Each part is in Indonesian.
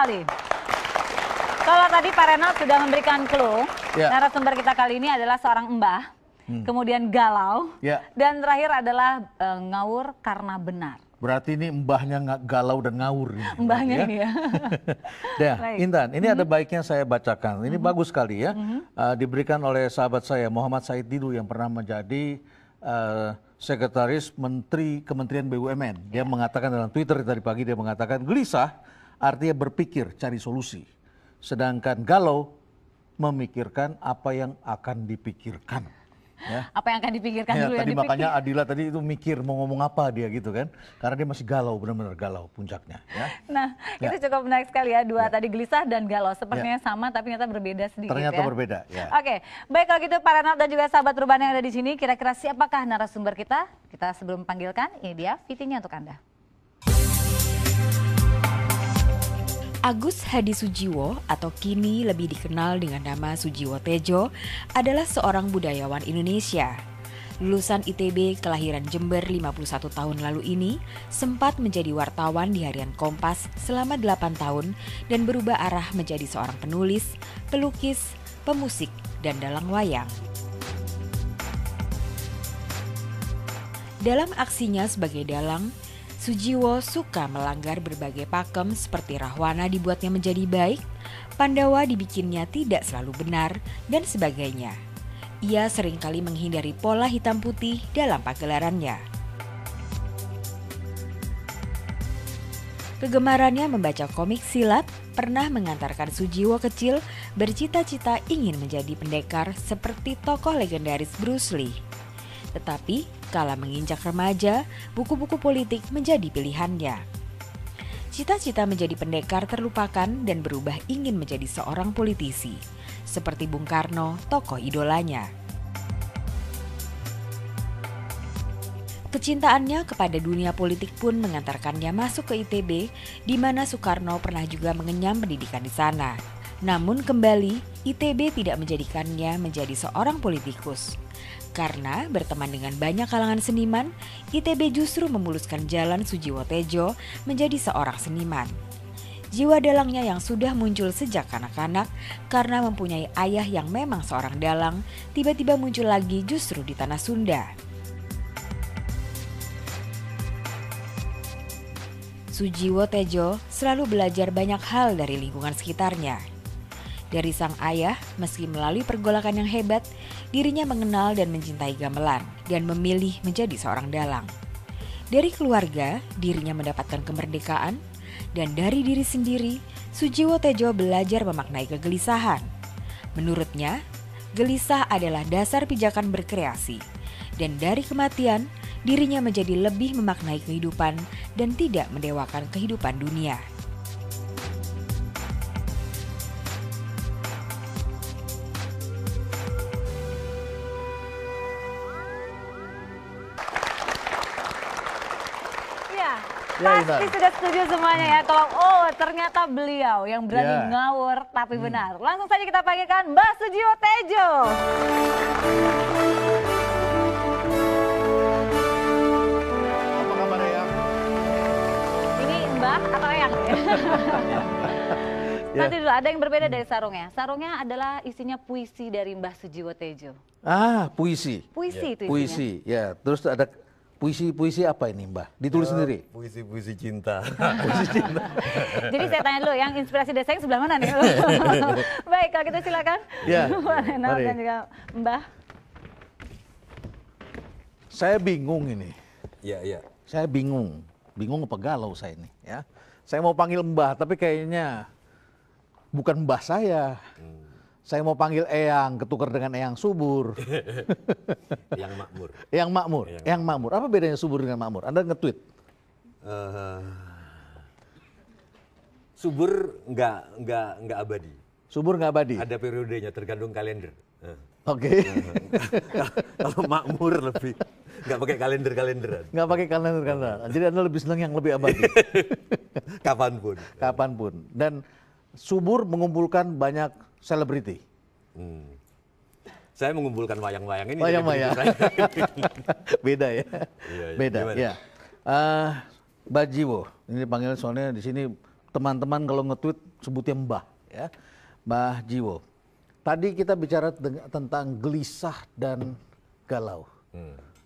sekali. Kalau tadi Pak Renald sudah memberikan clue, narasumber kita kali ini adalah seorang mbah, kemudian galau, dan terakhir adalah ngawur karena benar. Berarti ini mbahnya galau dan ngawur. Mbahnya ini ya. Intan, ini ada baiknya saya bacakan. Ini bagus sekali ya. Diberikan oleh sahabat saya Muhammad Said Didu yang pernah menjadi Sekretaris Menteri Kementerian BUMN. Dia mengatakan dalam Twitter tadi pagi, dia mengatakan gelisah artinya berpikir cari solusi. Sedangkan galau memikirkan apa yang akan dipikirkan. Ya. Apa yang akan dipikirkan ya, dulu tadi yang makanya Adila tadi itu mikir mau ngomong apa dia gitu kan. Karena dia masih galau, benar-benar galau puncaknya. Ya. Nah itu cukup menarik sekali ya. Dua tadi gelisah dan galau. Sepertinya sama tapi ternyata berbeda sedikit. Ternyata berbeda ya. Oke, baik kalau gitu Pak Renald dan juga sahabat Ruban yang ada di sini. Kira-kira siapakah narasumber kita? Kita sebelum panggilkan, ini dia fittingnya untuk Anda. Agus Hadi Sujiwo atau kini lebih dikenal dengan nama Sujiwo Tejo adalah seorang budayawan Indonesia. Lulusan ITB kelahiran Jember 51 tahun lalu ini sempat menjadi wartawan di harian Kompas selama 8 tahun dan berubah arah menjadi seorang penulis, pelukis, pemusik, dan dalang wayang. Dalam aksinya sebagai dalang, Sujiwo suka melanggar berbagai pakem seperti Rahwana dibuatnya menjadi baik, Pandawa dibikinnya tidak selalu benar, dan sebagainya. Ia seringkali menghindari pola hitam putih dalam pagelarannya. Kegemarannya membaca komik silat pernah mengantarkan Sujiwo kecil bercita-cita ingin menjadi pendekar seperti tokoh legendaris Bruce Lee. Tetapi, kala menginjak remaja, buku-buku politik menjadi pilihannya. Cita-cita menjadi pendekar terlupakan dan berubah ingin menjadi seorang politisi, seperti Bung Karno, tokoh idolanya. Kecintaannya kepada dunia politik pun mengantarkannya masuk ke ITB, di mana Soekarno pernah juga mengenyam pendidikan di sana. Namun kembali, ITB tidak menjadikannya menjadi seorang politikus. Karena berteman dengan banyak kalangan seniman, ITB justru memuluskan jalan Sujiwo Tejo menjadi seorang seniman. Jiwa dalangnya yang sudah muncul sejak kanak-kanak karena mempunyai ayah yang memang seorang dalang, tiba-tiba muncul lagi justru di tanah Sunda. Sujiwo Tejo selalu belajar banyak hal dari lingkungan sekitarnya. Dari sang ayah, meski melalui pergolakan yang hebat, dirinya mengenal dan mencintai gamelan dan memilih menjadi seorang dalang. Dari keluarga, dirinya mendapatkan kemerdekaan, dan dari diri sendiri, Sujiwo Tejo belajar memaknai kegelisahan. Menurutnya, gelisah adalah dasar pijakan berkreasi, dan dari kematian, dirinya menjadi lebih memaknai kehidupan dan tidak mendewakan kehidupan dunia. Pasti sudah setuju semuanya ya kalau ternyata beliau yang berani ngawur tapi benar. Langsung saja kita panggilkan Mbah Sujiwo Tejo. Apa kabar Eyang? Ini Mbah atau Eyang? Nanti dulu ada yang berbeda dari sarungnya. Sarungnya adalah isinya puisi dari Mbah Sujiwo Tejo. Puisi. Puisi itu isinya. Puisi, ya. Terus ada puisi apa ini Mbah? Ditulis sendiri? Puisi-puisi cinta. Puisi cinta. Jadi saya tanya dulu, yang inspirasi desanya sebelah mana nih? Baik, kalau gitu silakan. Ya, Pak Renald dan juga Mbah. Saya bingung ini. Iya. Saya bingung apa galau saya ini ya. Saya mau panggil Mbah, tapi kayaknya bukan Mbah saya. Saya mau panggil Eyang, ketukar dengan Eyang Subur. Yang makmur. Eyang makmur. Apa bedanya subur dengan makmur? Anda nge-tweet? Subur nggak abadi. Subur nggak abadi? Ada periodenya, tergantung kalender. Oke. Kalau makmur lebih nggak pakai kalenderan. Nggak pakai kalender. Jadi Anda lebih senang yang lebih abadi. Kapanpun. Dan subur mengumpulkan banyak selebriti. Saya mengumpulkan wayang-wayang ini. Wayang-wayang. Beda ya. Iya, Beda. Ya. Mbah Jiwo. Ini panggilnya soalnya di sini teman-teman kalau nge-tweet sebutnya Mbah, ya, Mbah Jiwo. Tadi kita bicara tentang gelisah dan galau.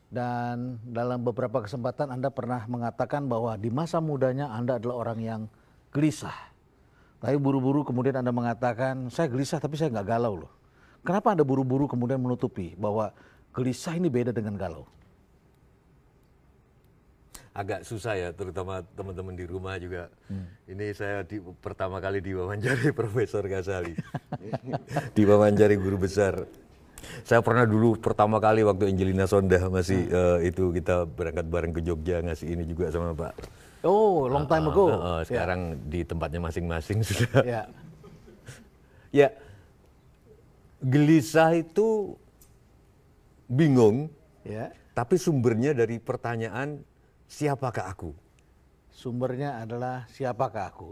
Dan dalam beberapa kesempatan Anda pernah mengatakan bahwa di masa mudanya Anda adalah orang yang gelisah. Tapi buru-buru kemudian Anda mengatakan, saya gelisah tapi saya nggak galau loh. Kenapa Anda buru-buru kemudian menutupi bahwa gelisah ini beda dengan galau? Agak susah ya, terutama teman-teman di rumah juga. Ini saya pertama kali diwawancari Profesor Ghazali. Diwawancari guru besar. Saya pernah dulu pertama kali waktu Angelina Sondah masih itu kita berangkat bareng ke Jogja ngasih ini juga sama Pak. Oh, long time ago. Sekarang di tempatnya masing-masing sudah. Ya. Ya, gelisah itu bingung, Ya. tapi sumbernya dari pertanyaan siapakah aku? Sumbernya adalah siapakah aku?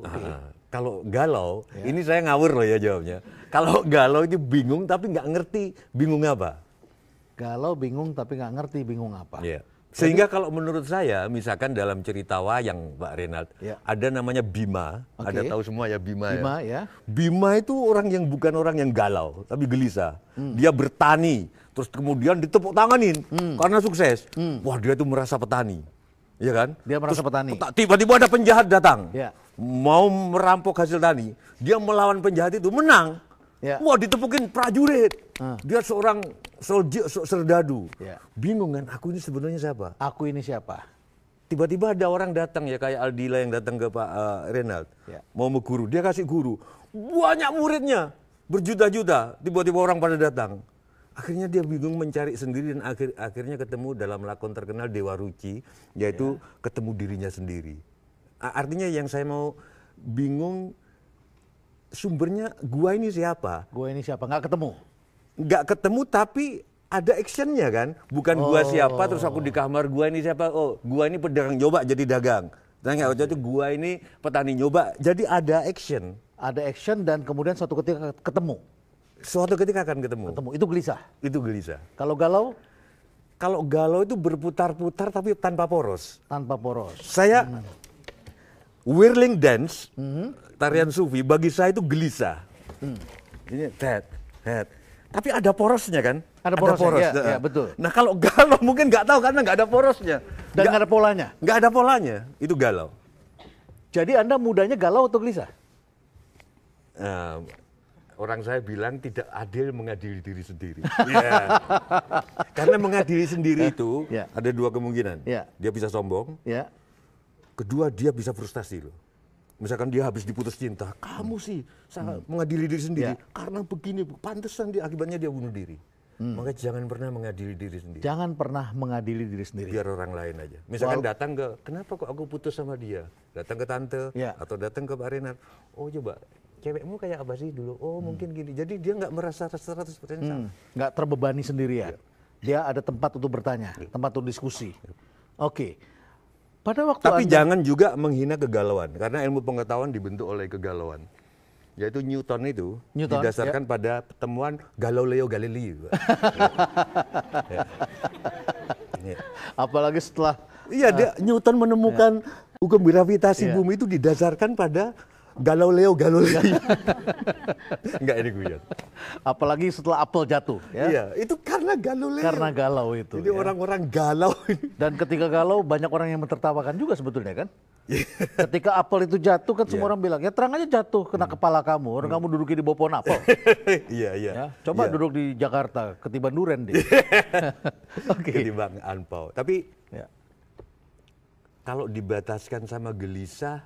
Kalau galau, ini saya ngawur loh ya jawabnya. Kalau galau itu bingung tapi nggak ngerti bingung apa. Galau bingung tapi nggak ngerti bingung apa. Yeah. Sehingga kalau menurut saya, misalkan dalam cerita wayang Pak Renald, ada namanya Bima, ada tahu semua ya Bima, Bima ya. Bima itu orang yang bukan orang yang galau, tapi gelisah. Dia bertani, terus kemudian ditepuk tanganin karena sukses. Wah dia itu merasa petani. Iya kan? Dia merasa petani. Tiba-tiba ada penjahat datang, mau merampok hasil tani. Dia melawan penjahat itu, menang. Wah ditepukin prajurit. Dia seorang serdadu. Bingung kan, aku ini sebenarnya siapa? Aku ini siapa? Tiba-tiba ada orang datang ya, kayak Aldila yang datang ke Pak Renald. Mau guru, dia kasih guru. Banyak muridnya, berjuta-juta. Tiba-tiba orang pada datang. Akhirnya dia bingung mencari sendiri dan akhirnya ketemu dalam lakon terkenal Dewa Ruci, yaitu ketemu dirinya sendiri. Artinya yang saya mau bingung sumbernya gua ini siapa? Gua ini siapa? Nggak ketemu? Nggak ketemu tapi ada actionnya kan? Bukan gua siapa terus aku di kamar gua ini siapa? Oh gua ini pedagang nyoba jadi dagang. Tanya waktu itu gua ini petani nyoba jadi ada action. Ada action dan kemudian suatu ketika ketemu. Suatu ketika akan ketemu. Itu gelisah. Itu gelisah. Kalau galau? Kalau galau itu berputar-putar tapi tanpa poros. Tanpa poros. Saya whirling dance, tarian sufi bagi saya itu gelisah. Ini head. Tapi ada porosnya kan? Ada porosnya, ya, betul. Nah kalau galau mungkin nggak tahu karena nggak ada porosnya. Dan nggak ada polanya? Nggak ada polanya, itu galau. Jadi Anda mudanya galau atau gelisah? Orang saya bilang tidak adil mengadili diri sendiri. Karena mengadili sendiri itu ada dua kemungkinan. Dia bisa sombong. Kedua dia bisa frustasi loh. Misalkan dia habis diputus cinta, kamu sih sangat mengadili diri sendiri. Karena begini, pantesan akibatnya dia bunuh diri. Maka jangan pernah mengadili diri sendiri. Jangan pernah mengadili diri sendiri. Biar orang lain aja. Misalkan datang ke, kenapa kok aku putus sama dia? Datang ke tante atau datang ke Pak Renald. Oh coba, cewekmu kayak apa sih dulu? Oh mungkin gini. Jadi dia nggak merasa 100% salah. Nggak terbebani sendirian. Dia ada tempat untuk bertanya, tempat untuk diskusi. Oke. Pada waktu tapi jangan juga menghina kegalauan, karena ilmu pengetahuan dibentuk oleh kegalauan. Yaitu Newton itu didasarkan pada temuan Galileo Galilei. Apalagi setelah Newton menemukan hukum gravitasi bumi itu didasarkan pada Galileo Galilei. Enggak, ini guyon. Apalagi setelah apel jatuh. Iya, itu karena Galileo. Karena galau itu. Jadi orang-orang galau. Dan ketika galau banyak orang yang mentertawakan juga sebetulnya kan. Ketika apel itu jatuh kan semua orang bilang, ya terang aja jatuh kena kepala kamu. Orang kamu duduk di bawah pohon apel. Iya. Coba duduk di Jakarta, ketiban duren deh. Ketiban anpau. Tapi kalau dibataskan sama gelisah,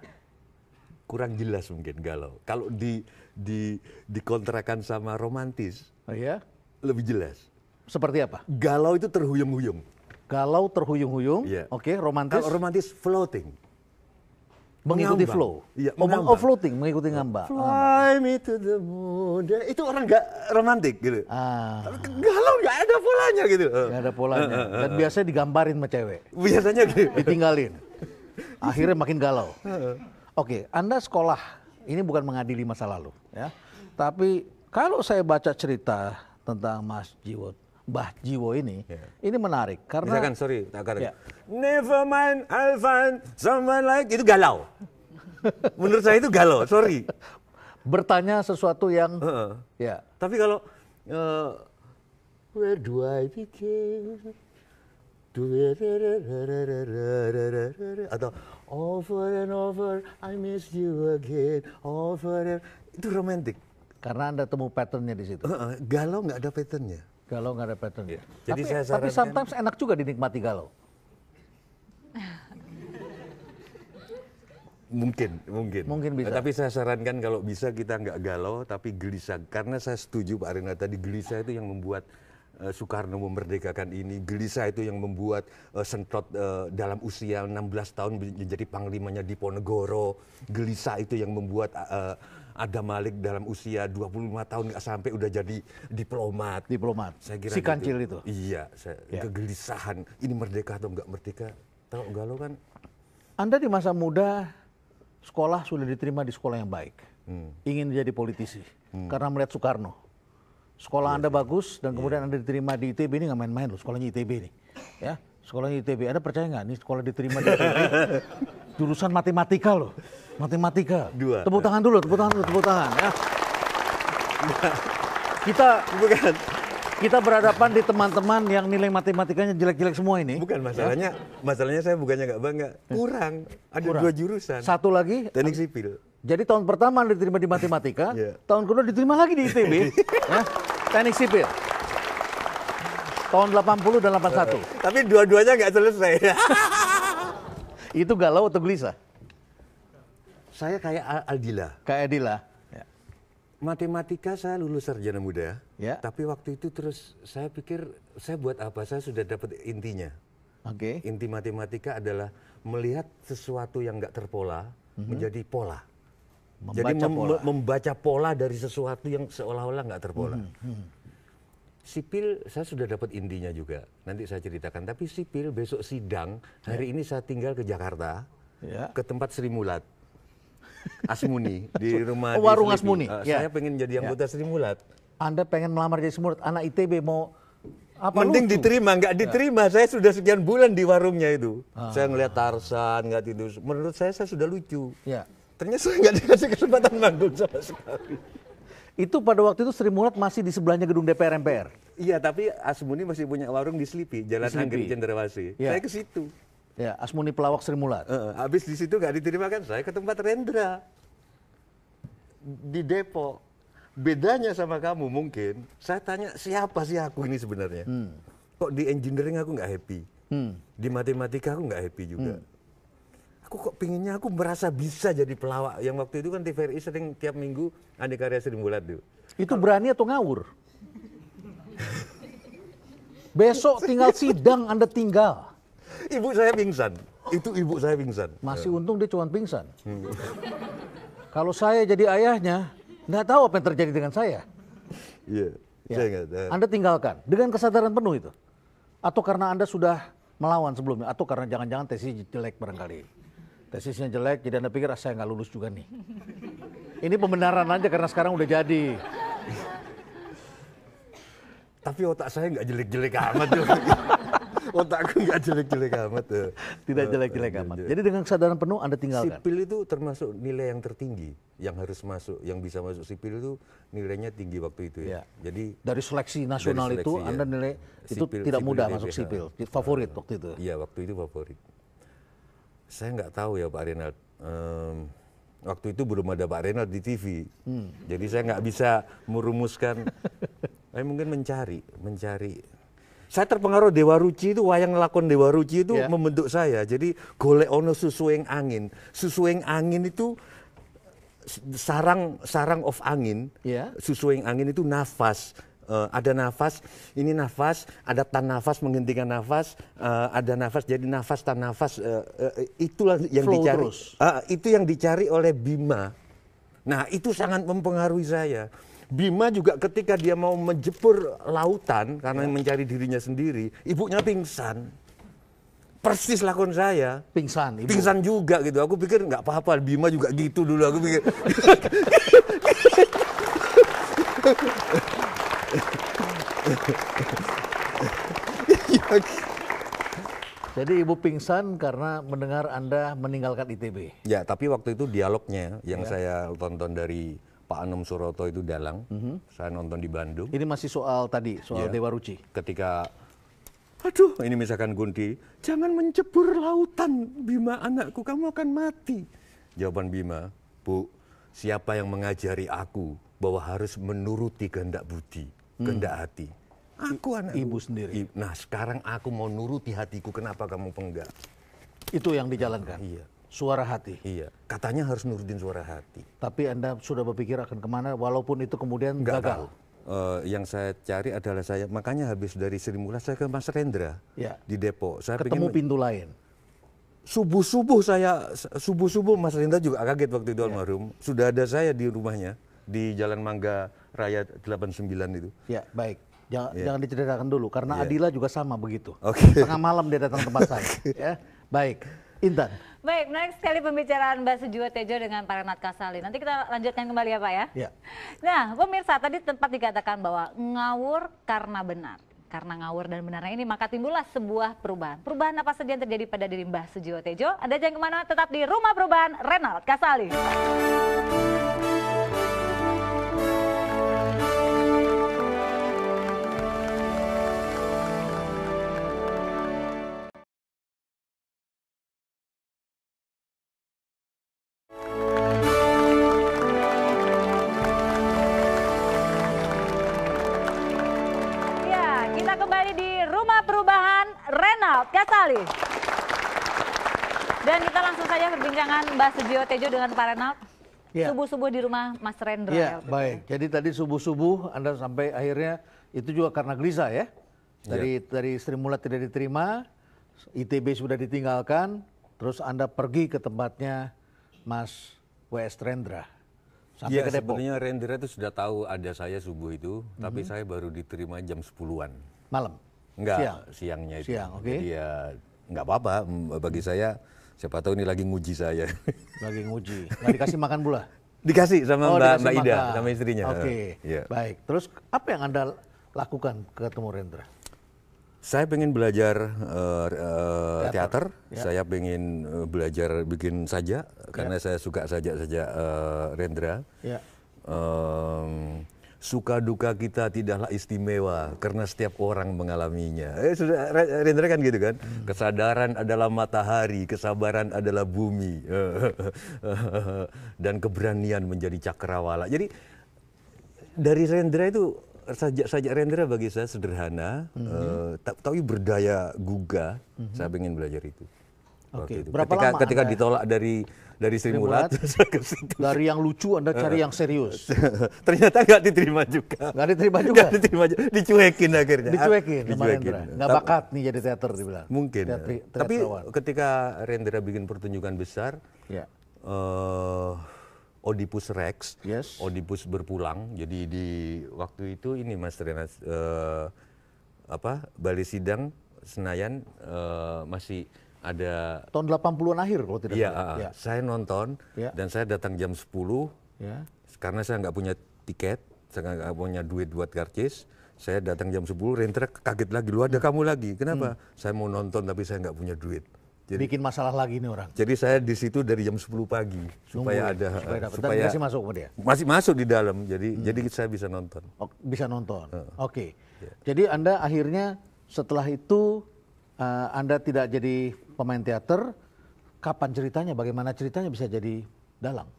kurang jelas mungkin galau. Kalau dikontrakan sama romantis, lebih jelas. Seperti apa? Galau itu terhuyung-huyung. Galau terhuyung-huyung, oke, romantis. Kalau romantis floating. Mengikuti flow. Iya, floating, mengikuti ngambang. Fly me to the moon. Itu orang nggak romantik gitu. Tapi galau nggak ada polanya gitu. Nggak ada polanya. Dan biasanya digambarin sama cewek. Biasanya gitu. Ditinggalin. Akhirnya makin galau. Oke, Anda sekolah, ini bukan mengadili masa lalu, ya. Tapi kalau saya baca cerita tentang Mbah Jiwo ini menarik karena. Misalkan, sorry, never mind, I'll find someone like itu galau. Menurut saya itu galau, sorry. Bertanya sesuatu yang ya. Tapi kalau where do I begin? Atau over and over I miss you again, over and itu romantis. Karena Anda temu patternnya di situ. Galau nggak ada patternnya. Galau nggak ada patternnya. Jadi tapi sometimes enak juga dinikmati galau. Mungkin bisa. Tapi saya sarankan kalau bisa kita nggak galau tapi gelisah. Karena saya setuju Pak Renal tadi, gelisah itu yang membuat Soekarno memerdekakan ini. Gelisah itu yang membuat Sentot dalam usia 16 tahun menjadi panglimanya Diponegoro. Gelisah itu yang membuat Adam Malik dalam usia 25 tahun nggak sampai udah jadi diplomat. Saya kira si kancil itu. Iya, kegelisahan. Ini merdeka atau nggak merdeka? Kalau galau kan. Anda di masa muda sekolah sudah diterima di sekolah yang baik. Ingin jadi politisi karena melihat Soekarno. Sekolah Anda bagus dan kemudian Anda diterima di ITB, ini nggak main-main loh, sekolahnya ITB nih. Ya, sekolahnya ITB. Anda percaya nggak nih sekolah diterima di ITB? Jurusan matematika loh. Matematika. Tepuk tangan dulu, tepuk tangan ya. Kita berhadapan di teman-teman yang nilai matematikanya jelek-jelek semua ini. Bukan masalahnya, masalahnya saya bukannya nggak bangga, kurang. Ada 2 jurusan. Satu lagi teknik sipil. Jadi tahun pertama Anda diterima di matematika, tahun kedua diterima lagi di ITB, ya, teknik sipil. Tahun 80 dan 81. Tapi dua-duanya nggak selesai. Itu galau atau gelisah? Saya kayak Aldila. Kayak Aldila. Ya. Matematika saya lulus sarjana muda, tapi waktu itu terus saya pikir saya buat apa? Saya sudah dapat intinya. Inti matematika adalah melihat sesuatu yang nggak terpola menjadi pola. Membaca pola dari sesuatu yang seolah-olah nggak terpola. Sipil saya sudah dapat intinya juga. Nanti saya ceritakan. Tapi sipil besok sidang. Hari ini saya tinggal ke Jakarta, ke tempat Sri Mulat. Asmuni di rumah warung Asmuni. Saya pengen jadi anggota Sri Mulat. Anda pengen melamar jadi Sri Mulat, anak ITB mau apa? Mending lucu? Diterima, nggak diterima. Saya sudah sekian bulan di warungnya itu. Saya ngeliat Tarsan, nggak tidur. Menurut saya sudah lucu. Ternyata saya nggak dikasih kesempatan manggung sama sekali. Itu pada waktu itu Sri Mulat masih di sebelahnya gedung DPR MPR. Iya, tapi Asmuni masih punya warung di Slipi, Jalan Anggrek Cendrawasih. Saya ke situ. Ya, Asmuni pelawak Sri Mulat. Habis di situ nggak diterima kan, saya ke tempat Rendra di Depok. Bedanya sama kamu mungkin, saya tanya siapa sih aku ini sebenarnya? Kok di engineering aku nggak happy, di matematika aku nggak happy juga. Aku kok pinginnya aku merasa bisa jadi pelawak. Yang waktu itu kan TVRI sering tiap minggu Adikarya Sri Mulat tuh. Itu berani atau ngawur? Besok tinggal sidang Anda tinggal. Ibu saya pingsan. Itu ibu saya pingsan. Masih untung dia cuma pingsan. Kalau saya jadi ayahnya, nggak tahu apa yang terjadi dengan saya. Iya, saya nggak tahu. Anda tinggalkan dengan kesadaran penuh itu. Atau karena Anda sudah melawan sebelumnya, atau karena jangan-jangan tesisnya jelek barangkali. Tesisnya jelek, jadi Anda pikir saya nggak lulus juga nih. Ini pembenaran aja karena sekarang udah jadi. Tapi otak saya nggak jelek-jelek amat. Otakku nggak jelek-jelek amat. Tidak jelek-jelek amat. Jadi dengan kesadaran penuh Anda tinggalkan. Sipil itu termasuk nilai yang tertinggi yang harus masuk, yang bisa masuk sipil itu nilainya tinggi waktu itu ya. Jadi dari seleksi nasional dari seleksi, itu Anda nilai itu sipil, tidak mudah masuk sipil. Favorit waktu itu. Iya, waktu itu favorit. Saya nggak tahu ya Pak Renald. Waktu itu belum ada Pak Renald di TV. Jadi saya nggak bisa merumuskan. Saya mungkin mencari. Saya terpengaruh Dewa Ruci itu, wayang lakon Dewa Ruci itu membentuk saya. Jadi golek ono susueng angin. Susueng angin itu sarang of angin. Susueng angin itu nafas. Ada nafas, ini nafas, ada tan nafas menghentikan nafas, ada nafas jadi nafas tan nafas, itulah yang flow dicari. Itu yang dicari oleh Bima. Nah, itu sangat mempengaruhi saya. Bima juga ketika dia mau menjebur lautan karena mencari dirinya sendiri, ibunya pingsan. Persis lakon saya. Pingsan, ibu. Pingsan juga gitu. Aku pikir nggak apa-apa, Bima juga gitu dulu. Aku pikir. Jadi Ibu pingsan karena mendengar Anda meninggalkan ITB. Ya, tapi waktu itu dialognya yang saya tonton dari Pak Anom Suroto itu Dalang. Saya nonton di Bandung. Ini masih soal tadi, soal Dewa Ruci. Ketika, aduh, ini misalkan Gunti, jangan mencebur lautan, Bima anakku, kamu akan mati. Jawaban Bima, Bu, siapa yang mengajari aku bahwa harus menuruti kehendak budi, kehendak hati? Aku anak Ibu sendiri. Nah sekarang aku mau nuruti hatiku, kenapa kamu penggak? Itu yang dijalankan? Iya. Suara hati? Iya, katanya harus nurutin suara hati. Tapi Anda sudah berpikir akan kemana walaupun itu kemudian gagal? Yang saya cari adalah makanya habis dari Sri Mulat saya ke Mas Rendra di Depok. Saya ketemu pintu lain? Subuh-subuh Mas Rendra juga kaget waktu itu almarhum. Sudah ada saya di rumahnya, di Jalan Mangga Raya 89 itu. Ya, baik. Jangan diceritakan dulu, karena Adila juga sama begitu. Tengah malam dia datang ke tempat saya. Ya, baik. Intan. Baik, menarik sekali pembicaraan Mbak Sujiwo Tejo dengan Pak Renald Kasali. Nanti kita lanjutkan kembali ya Pak ya. Ya. Nah, pemirsa tadi tempat dikatakan bahwa ngawur karena benar. Karena ngawur dan benarnya ini maka timbullah sebuah perubahan. Perubahan apa saja yang terjadi pada diri Mbak Sujiwo Tejo? Anda jangan kemana, tetap di Rumah Perubahan Renald Kasali. Kembali di Rumah Perubahan Renald Kasali. Dan kita langsung saja perbincangan Mbak Sujiwo Tejo dengan Pak Renald. Subuh-subuh di rumah Mas Rendra. Iya, baik. Jadi tadi subuh-subuh Anda sampai akhirnya itu juga karena gelisah ya. Dari Sri Mulat tidak diterima, ITB sudah ditinggalkan, terus Anda pergi ke tempatnya Mas W.S. Rendra. Iya, sebenarnya Rendra itu sudah tahu ada saya subuh itu, tapi saya baru diterima jam 10-an. Malam? Enggak, siangnya itu. Siang, oke. Jadi ya enggak apa-apa, bagi saya, siapa tahu ini lagi nguji saya. Lagi nguji, nggak dikasih makan pula? Dikasih sama Mbak Ida, makan. sama istrinya. Oke, baik. Terus apa yang Anda lakukan ketemu Rendra? Saya pengen belajar teater. Saya pengen belajar bikin sajak karena saya suka sajak-sajak Rendra. Suka duka kita tidaklah istimewa karena setiap orang mengalaminya. Rendra kan gitu kan. Kesadaran adalah matahari, kesabaran adalah bumi, dan keberanian menjadi cakrawala. Jadi dari Rendra itu sajak Rendra bagi saya sederhana, tapi berdaya gugah. Saya ingin belajar itu. Oke. Itu. Berapa lama ketika ditolak dari Sri Mulat, dari yang lucu Anda cari yang serius. Ternyata nggak diterima juga. Nggak diterima juga. Nggak diterima juga. Dicuekin akhirnya. Dicuekin sama Rendra. Nggak bakat nih jadi teater dibilang. Mungkin. Tapi ketika Rendra bikin pertunjukan besar, Oedipus Rex, Oedipus berpulang. Jadi di waktu itu ini Mas Renald, Balai Sidang Senayan masih ada tahun 80-an akhir kalau tidak salah. Saya nonton dan saya datang jam 10 karena saya nggak punya tiket, saya nggak punya duit buat karcis. Saya datang jam 10, Rendra kaget lagi, lu ada kamu lagi, kenapa? Saya mau nonton tapi saya nggak punya duit. Jadi, bikin masalah lagi nih orang. Jadi saya di situ dari jam 10 pagi supaya supaya masih masuk ke dia. Masih masuk di dalam. Jadi saya bisa nonton. Bisa nonton. Oke. Jadi Anda akhirnya setelah itu Anda tidak jadi pemain teater, kapan ceritanya, bagaimana ceritanya bisa jadi dalang?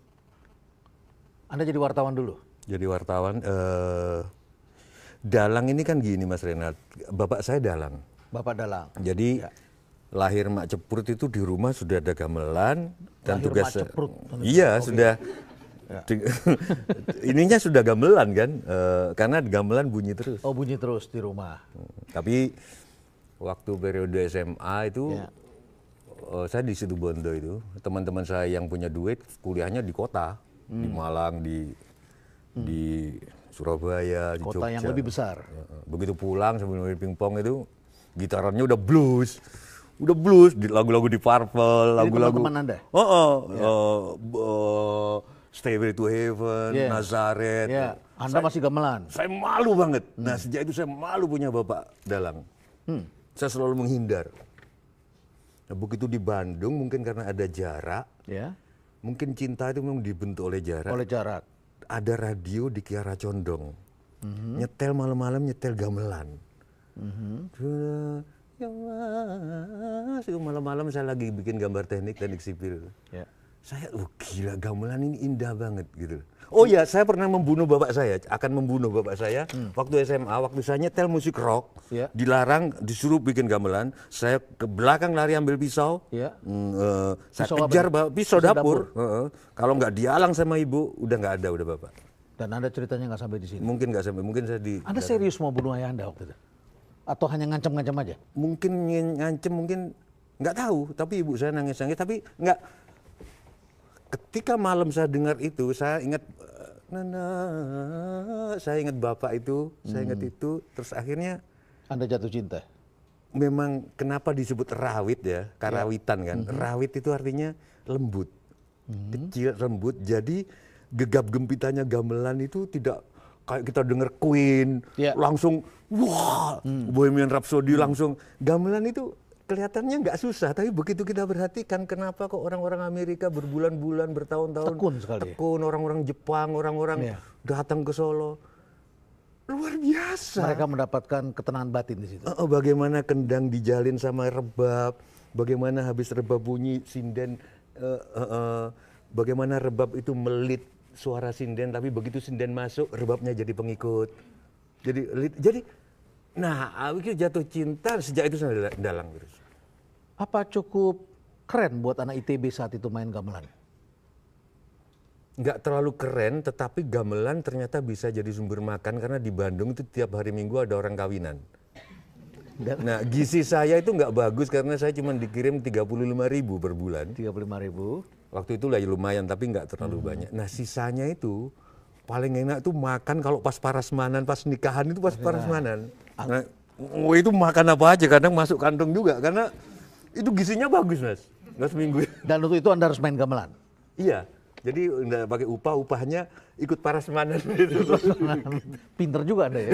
Anda jadi wartawan dulu? Jadi wartawan, dalang ini kan gini Mas Renald, bapak saya dalang. Bapak dalang? Jadi lahir Mak Ceprut itu di rumah sudah ada gamelan. Dan tugas Mak Ceprut? Iya, sudah. Ininya sudah gamelan kan, karena gamelan bunyi terus. Oh, bunyi terus di rumah. Tapi waktu periode SMA itu saya di Situbondo itu, teman-teman saya yang punya duit kuliahnya di kota, di Malang, di Surabaya, di kota Jogja. yang lebih besar. Begitu pulang sambil main pingpong itu gitarannya udah blues, lagu-lagu di Purple, lagu-lagu. Teman-teman Anda? Stairway to Heaven, Nazareth. Anda masih gamelan? Saya malu banget. Nah sejak itu saya malu punya bapak dalang. Saya selalu menghindar. Nah, begitu di Bandung mungkin karena ada jarak, mungkin cinta itu memang dibentuk oleh jarak. Oleh jarak. Ada radio di Kiara Condong, nyetel malam-malam, nyetel gamelan. Ya mas, malam-malam saya lagi bikin gambar teknik sipil. Saya, gila gamelan ini indah banget gitu. Oh ya, saya pernah membunuh bapak saya, akan membunuh bapak saya waktu SMA, waktu saya nyetel musik rock, dilarang, disuruh bikin gamelan, saya ke belakang lari ambil pisau, saya kejar pisau dapur. Kalau nggak dialang sama ibu, udah nggak ada, udah bapak. Dan Anda ceritanya nggak sampai di sini? Mungkin nggak sampai, mungkin saya di... Anda serius mau bunuh ayah Anda waktu itu? Atau hanya ngancam-ngancam aja? Mungkin ngancam, mungkin nggak tahu, tapi ibu saya nangis-nangis, tapi nggak... Ketika malam saya dengar itu, saya ingat saya ingat bapak itu, saya ingat itu, terus akhirnya Anda jatuh cinta. Memang kenapa disebut rawit ya, karawitan kan. Rawit itu artinya lembut, kecil, lembut. Jadi gegap gempitanya gamelan itu tidak kayak kita dengar Queen, langsung wah, Bohemian Rhapsody langsung. Gamelan itu kelihatannya nggak susah, tapi begitu kita perhatikan kenapa kok orang-orang Amerika berbulan-bulan, bertahun-tahun tekun, orang-orang Jepang, orang-orang datang ke Solo, luar biasa. Mereka mendapatkan ketenangan batin di situ. Bagaimana kendang dijalin sama rebab, bagaimana habis rebab bunyi sinden, bagaimana rebab itu melit suara sinden, tapi begitu sinden masuk rebabnya jadi pengikut. Jadi nah, aku jatuh cinta sejak itu saya dalang terus. Apa cukup keren buat anak ITB saat itu main gamelan? Nggak terlalu keren, tetapi gamelan ternyata bisa jadi sumber makan karena di Bandung itu tiap hari Minggu ada orang kawinan. Nah, gizi saya itu nggak bagus karena saya cuma dikirim 35.000 per bulan. 35.000. Waktu itu lah lumayan, tapi nggak terlalu banyak. Nah, sisanya itu paling enak tuh makan kalau pas parasmanan, pas nikahan itu pas parasmanan. Nah, itu makan apa aja, kadang masuk kantong juga karena itu gizinya bagus mas, nggak seminggu. Dan untuk itu Anda harus main gamelan? Iya, jadi nggak pakai upahnya ikut parasmanan. Pinter juga Anda ya?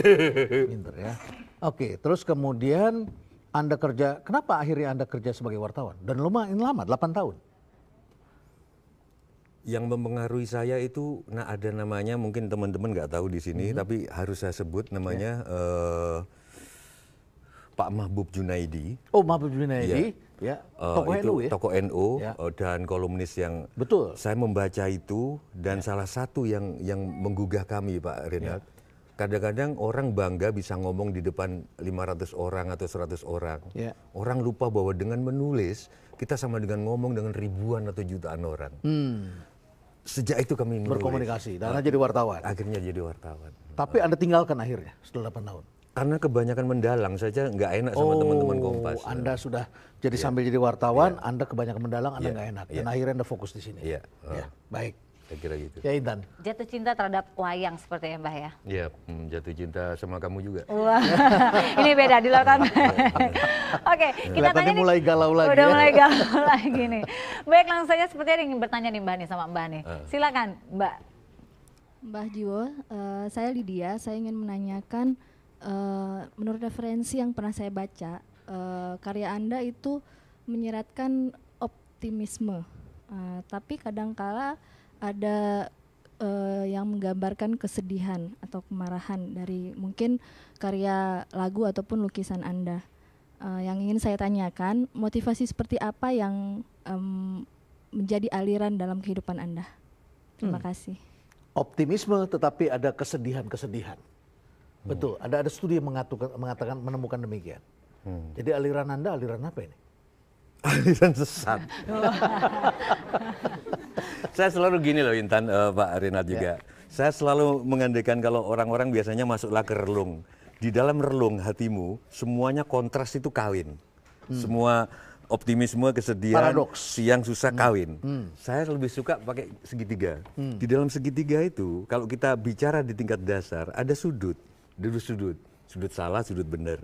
Pinter ya. Oke, terus kemudian Anda kerja, kenapa akhirnya Anda kerja sebagai wartawan? Dan lumayan lama, 8 tahun. Yang mempengaruhi saya itu, nah ada namanya, mungkin teman-teman nggak tahu di sini, tapi harus saya sebut namanya Pak Mahbub Junaidi. Oh, Mahbub Junaidi, ya. Tokoh NU ya? Tokoh NU dan kolumnis yang saya membaca itu, dan salah satu yang menggugah kami Pak Renat. Kadang-kadang orang bangga bisa ngomong di depan 500 orang atau 100 orang. Orang lupa bahwa dengan menulis, kita sama dengan ngomong dengan ribuan atau jutaan orang. Sejak itu kami berkomunikasi, dan Anda jadi wartawan. Akhirnya jadi wartawan. Tapi Anda tinggalkan akhirnya setelah 8 tahun? Karena kebanyakan mendalang saja nggak enak sama teman-teman Kompas. Anda sudah jadi sambil jadi wartawan, Anda kebanyakan mendalang, Anda nggak enak. Dan akhirnya Anda fokus di sini. Baik. Saya kira gitu. Ya Intan. Jatuh cinta terhadap wayang seperti ya Mbah ya? Iya, jatuh cinta sama kamu juga. Wah, ini beda di lautan. Oke, kita tanya nih. Mulai galau lagi. Udah mulai galau lagi nih. Baik, langsung saja seperti ada yang ingin bertanya nih Mbah nih sama Mbah nih. Silakan Mbak. Mbah Jiwo, saya Lydia, saya ingin menanyakan menurut referensi yang pernah saya baca, karya Anda itu menyiratkan optimisme, tapi kadangkala ada yang menggambarkan kesedihan atau kemarahan dari mungkin karya lagu ataupun lukisan Anda. Yang ingin saya tanyakan, motivasi seperti apa yang menjadi aliran dalam kehidupan Anda? Terima kasih. Optimisme tetapi ada kesedihan-kesedihan. Betul, ada studi yang mengatakan menemukan demikian. Jadi aliran Anda aliran apa ini? Aliran sesat. Saya selalu gini loh Intan, Pak Renat juga. Saya selalu mengandaikan kalau orang-orang biasanya masuklah ke relung. Di dalam relung hatimu, semuanya kontras itu kawin. Semua optimisme, kesedihan, siang susah kawin. Saya lebih suka pakai segitiga. Di dalam segitiga itu, kalau kita bicara di tingkat dasar, ada sudut. Dulu sudut salah, sudut benar.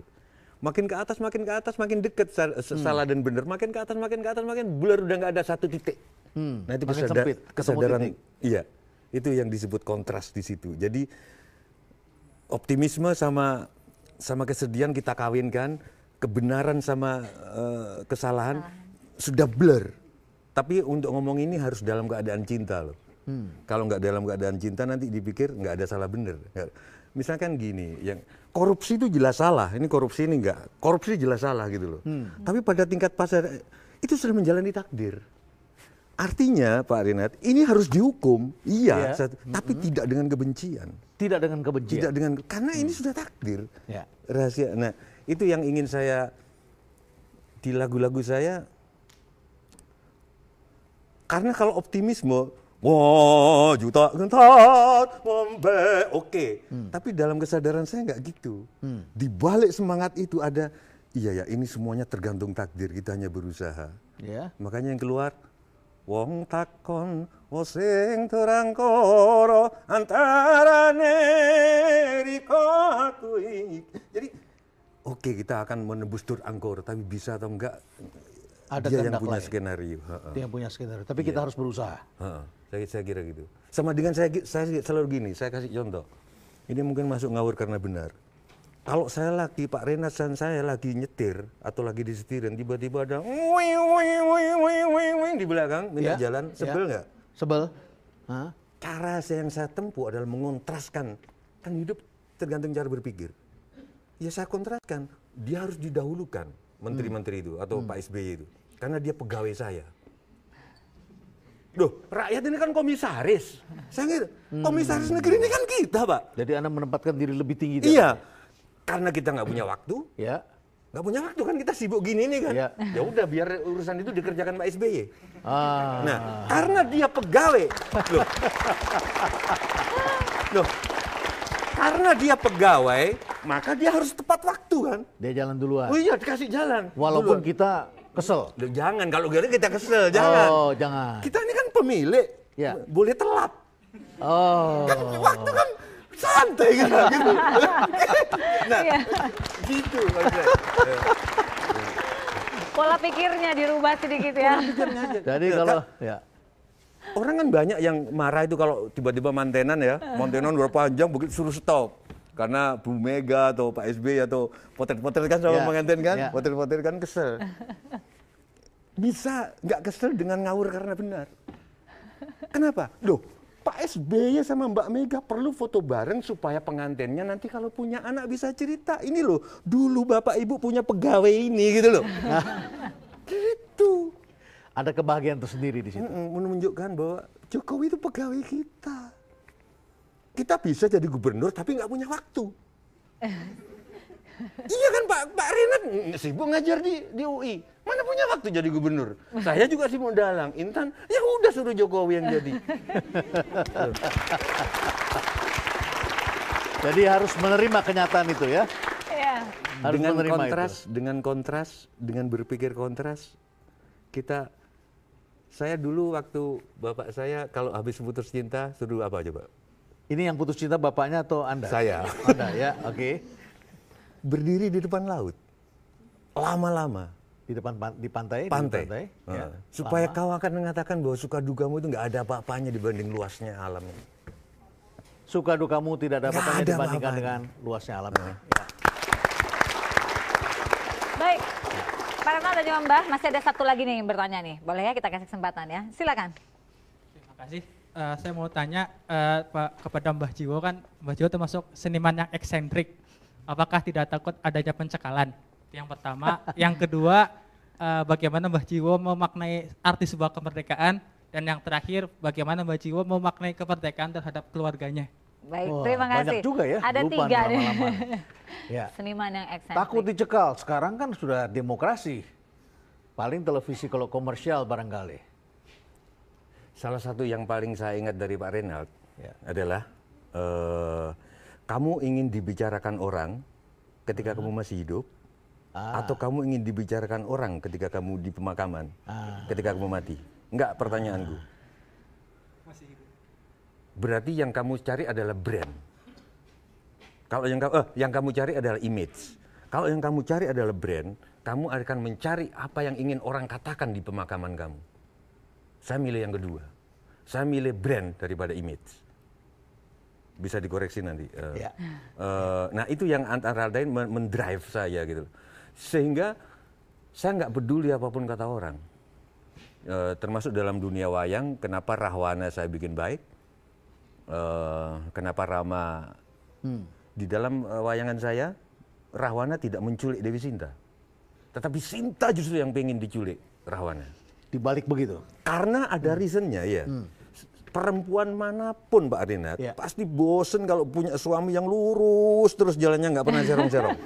Makin ke atas, makin dekat salah dan benar. Makin ke atas, makin blur, udah nggak ada satu titik. Nah itu kesadaran, iya, itu yang disebut kontras di situ. Jadi optimisme sama kesedihan kita kawinkan, kebenaran sama kesalahan sudah blur. Tapi untuk ngomong ini harus dalam keadaan cinta loh. Kalau nggak dalam keadaan cinta nanti dipikir nggak ada salah bener. Misalkan gini, yang korupsi itu jelas salah. Ini korupsi ini nggak. Korupsi jelas salah gitu loh. Tapi pada tingkat pasar itu sudah menjalani takdir. Artinya Pak Renat, ini harus dihukum, iya, tapi tidak dengan kebencian. Tidak dengan kebencian. Tidak dengan, karena ini sudah takdir. Rahasia. Nah, itu yang ingin saya di lagu-lagu saya. Karena kalau optimisme, wah juta gentar, oke. Tapi dalam kesadaran saya nggak gitu. Di balik semangat itu ada, iya ya ini semuanya tergantung takdir, kita hanya berusaha. Makanya yang keluar, wong takon sing terang koro antarane riko kuwi. Jadi oke, kita akan menembus Dur Angkor, tapi bisa atau enggak ada dia yang punya skenario. Dia yang punya skenario, tapi kita harus berusaha. Saya kira gitu. Sama dengan saya selalu gini, saya kasih contoh. Ini mungkin masuk ngawur karena benar. Kalau saya lagi, Pak Renat dan saya lagi nyetir atau lagi disetirin, tiba-tiba ada di belakang minta jalan, sebel nggak? Sebel. Cara yang saya tempuh adalah mengontraskan. Kan hidup tergantung cara berpikir. Ya saya kontraskan, dia harus didahulukan menteri-menteri itu atau Pak SBY itu, karena dia pegawai saya. Loh, rakyat ini kan komisaris. Saya ngira, komisaris negeri ini kan kita, Pak. Jadi Anda menempatkan diri lebih tinggi. Iya. Karena kita nggak punya waktu, nggak punya waktu kan kita sibuk gini nih kan, ya udah biar urusan itu dikerjakan Pak SBY. Nah, karena dia pegawai, karena dia pegawai, maka dia harus tepat waktu kan. Dia jalan duluan. Oh iya, dikasih jalan. Walaupun kita kesel. Loh, jangan, kalau kita kesel, jangan. Oh, jangan. Kita ini kan pemilik, boleh telat. Kan waktu kan santai gitu. Nah, gitu maksudnya. Pola pikirnya dirubah sedikit ya. Jadi kalau orang kan banyak yang marah itu kalau tiba-tiba mantenan udah panjang begitu suruh stop. Karena Bu Mega atau Pak SBY atau potret-potret kan sama pengantin kan, potret-potret kan kesel. Bisa nggak kesel dengan ngawur karena benar. Kenapa? Loh, Pak SBY sama Mbak Mega perlu foto bareng supaya pengantinnya nanti kalau punya anak bisa cerita. Ini loh, dulu Bapak Ibu punya pegawai ini gitu loh. Gitu. Ada kebahagiaan tersendiri di situ. Menunjukkan bahwa Jokowi itu pegawai kita. Kita bisa jadi gubernur tapi nggak punya waktu. Iya kan Pak Renat sibuk ngajar di UI. Mana punya waktu jadi gubernur? Saya juga sibuk dalang. Intan, ya udah suruh Jokowi yang jadi. Jadi harus menerima kenyataan itu ya. Harus dengan menerima kontras, itu. dengan berpikir kontras, saya dulu waktu bapak saya kalau habis putus cinta suruh apa coba? Ini yang putus cinta bapaknya atau Anda? Saya. Anda ya, oke. Berdiri di depan laut, lama-lama. Di pantai? Pantai. Ya, supaya kau akan mengatakan bahwa suka dukamu itu nggak ada apa-apanya dibanding luasnya alam ini. Suka dukamu tidak ada apa-apanya dibandingkan dengan luasnya alam ini. Baik, Pak Renal dan juga Mbah, masih ada satu lagi nih yang bertanya nih. Boleh ya kita kasih kesempatan ya, silakan. Terima kasih. Saya mau tanya kepada Mbah Jiwo, kan Mbah Jiwo termasuk seniman yang eksentrik. Apakah tidak takut adanya pencekalan? Yang pertama. Yang kedua, bagaimana Mbah Jiwo memaknai arti sebuah kemerdekaan? Dan yang terakhir, bagaimana Mbah Jiwo memaknai kemerdekaan terhadap keluarganya? Baik, terima kasih. Banyak juga ya. Ada lupa 3 nih. Ya. Seniman yang eksentrik. Takut dicekal, sekarang kan sudah demokrasi. Paling televisi kalau komersial barangkali. Salah satu yang paling saya ingat dari Pak Renald adalah kamu ingin dibicarakan orang ketika kamu masih hidup, atau kamu ingin dibicarakan orang ketika kamu di pemakaman, ketika kamu mati? Enggak, pertanyaanku. Masih hidup. Berarti yang kamu cari adalah brand. Kalau yang kamu cari adalah image. Kalau yang kamu cari adalah brand, kamu akan mencari apa yang ingin orang katakan di pemakaman kamu. Saya milih yang kedua. Saya milih brand daripada image. Bisa dikoreksi nanti. Nah itu yang antara lain mendrive saya gitu. Sehingga saya nggak peduli apapun kata orang. termasuk dalam dunia wayang, kenapa Rahwana saya bikin baik, kenapa Rama. Di dalam wayangan saya, Rahwana tidak menculik Dewi Sinta. Tetapi Sinta justru yang pengen diculik Rahwana. Dibalik begitu? Karena ada reasonnya ya. Perempuan manapun Pak Renat, pasti bosen kalau punya suami yang lurus terus jalannya nggak pernah serong-serong.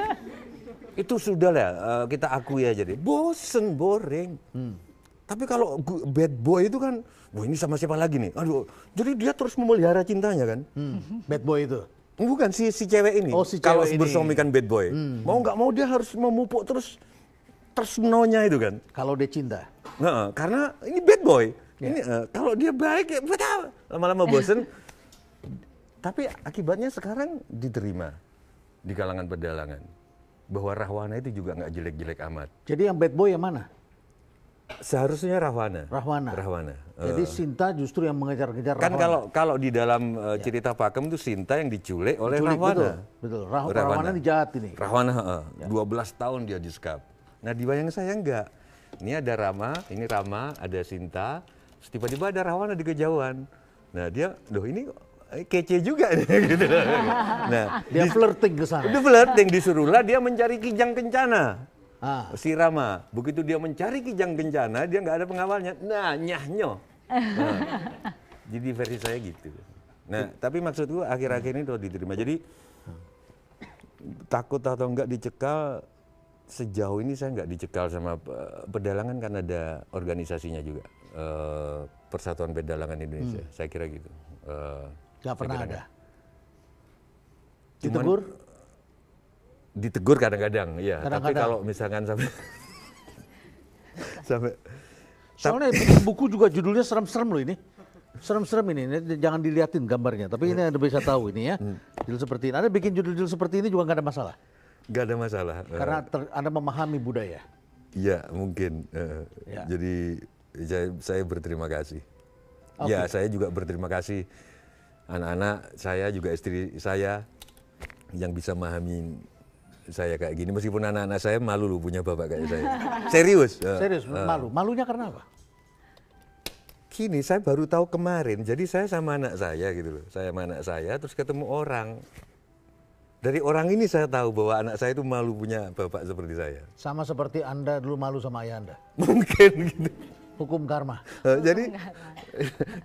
Itu sudah lah, kita akui aja deh. Bosen, boring. Tapi kalau bad boy itu kan, wah ini sama siapa lagi nih? Aduh, jadi dia terus memelihara cintanya kan? Bad boy itu? Bukan, si cewek ini. Oh, si kalau cewek bersuami kan bad boy. Mau nggak mau dia harus memupuk terus tersenuhnya itu kan. Kalau dia cinta? Nah, karena ini bad boy. Ini kalau dia baik ya betul. Lama-lama bosen. Tapi akibatnya sekarang diterima di kalangan pedalangan bahwa Rahwana itu juga nggak jelek-jelek amat. Jadi yang bad boy yang mana? Seharusnya Rahwana. Rahwana. Jadi Sinta justru yang mengejar-kejar kan Rahwana. kalau di dalam cerita Pakem itu Sinta yang diculik oleh Rahwana. Betul. Rahwana ini jahat ini. Rahwana 12 tahun dia disekap. Nah di wayang saya enggak. Ini ada Rama, ada Sinta. Tiba-tiba ada Rahwana di kejauhan. Nah dia, ini kece juga nih gitu. Nah, dia flirting ke sana. Dia flirting, disuruhlah dia mencari Kijang Kencana. Si Rama, begitu dia mencari Kijang Kencana, dia nggak ada pengawalnya. Nah, nyahnyo. Jadi versi saya gitu. Nah, tapi maksudku akhir-akhir ini tuh diterima. Jadi takut atau enggak dicekal, sejauh ini saya nggak dicekal sama pedalangan kan ada organisasinya juga. Persatuan Pedalangan Indonesia, saya kira gitu. Nggak pernah ada. Ditegur? Ditegur kadang-kadang, ya. Tapi kalau misalkan sampai soalnya buku juga judulnya serem-serem loh ini. Serem-serem ini, jangan dilihatin gambarnya. Tapi ini Anda bisa tahu ini ya. Judul seperti ini. Anda bikin judul-judul seperti ini juga nggak ada masalah? Nggak ada masalah. Karena Anda memahami budaya? Iya, mungkin. Jadi saya berterima kasih. Ya, saya juga berterima kasih anak-anak saya, juga istri saya yang bisa memahami saya kayak gini. Meskipun anak-anak saya malu loh punya bapak kayak saya. Serius. Serius, malu. Malunya karena apa? Gini, saya baru tahu kemarin. Jadi saya sama anak saya gitu loh. Saya sama anak saya terus ketemu orang. Dari orang ini saya tahu bahwa anak saya itu malu punya bapak seperti saya. Sama seperti Anda dulu malu sama ayah Anda? Mungkin gitu. Hukum karma.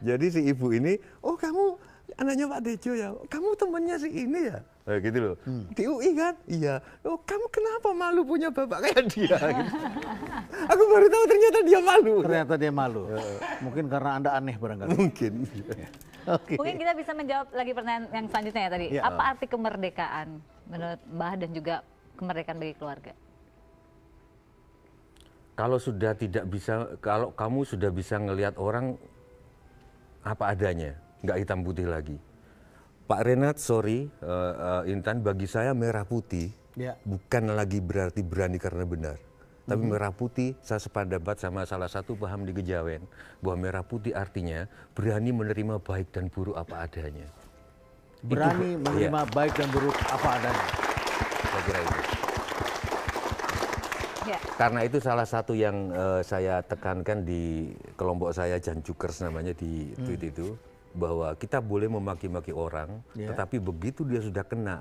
Jadi si ibu ini, oh kamu anaknya Pak Tejo ya, kamu temannya si ini ya, gitu loh. Di UI kan, iya. Oh kamu kenapa malu punya bapak kayak dia? Gitu. Aku baru tahu ternyata dia malu. Ternyata dia malu. Mungkin karena Anda aneh barangkali. Mungkin. Mungkin kita bisa menjawab lagi pertanyaan yang selanjutnya ya tadi. Apa arti kemerdekaan menurut Mbah dan juga kemerdekaan bagi keluarga? Kalau kamu sudah bisa ngelihat orang apa adanya, nggak hitam putih lagi. Pak Renat, sorry, Intan, bagi saya merah putih bukan lagi berarti berani karena benar. Tapi merah putih, saya sependapat sama salah satu paham di Kejawen, bahwa merah putih artinya berani menerima baik dan buruk apa adanya. Berani menerima baik dan buruk apa adanya. Saya kira itu. Karena itu salah satu yang saya tekankan di kelompok saya, Jancukers namanya di tweet itu, bahwa kita boleh memaki-maki orang, tetapi begitu dia sudah kena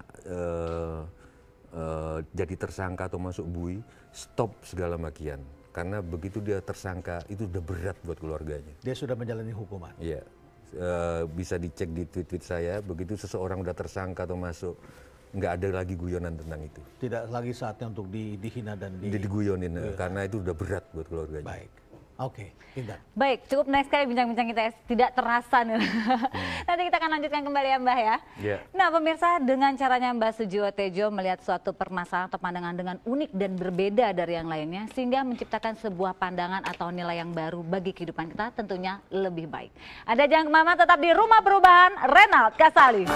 jadi tersangka atau masuk bui, stop segala makian. Karena begitu dia tersangka, itu udah berat buat keluarganya. Dia sudah menjalani hukuman. Iya, bisa dicek di tweet saya, begitu seseorang udah tersangka atau masuk, nggak ada lagi guyonan tentang itu. Tidak lagi saatnya untuk dihina dan diguyonin, karena itu udah berat buat keluarganya. Baik. Oke, Intan. Baik, cukup menarik sekali bincang-bincang kita, tidak terasa nih. Nanti kita akan lanjutkan kembali ya Mbah ya. Nah pemirsa, dengan caranya Mbah Sujiwo Tejo melihat suatu permasalahan atau pandangan dengan unik dan berbeda dari yang lainnya, sehingga menciptakan sebuah pandangan atau nilai yang baru bagi kehidupan kita, tentunya lebih baik. Anda jangan kemana-mana, tetap di Rumah Perubahan Renald Kasali.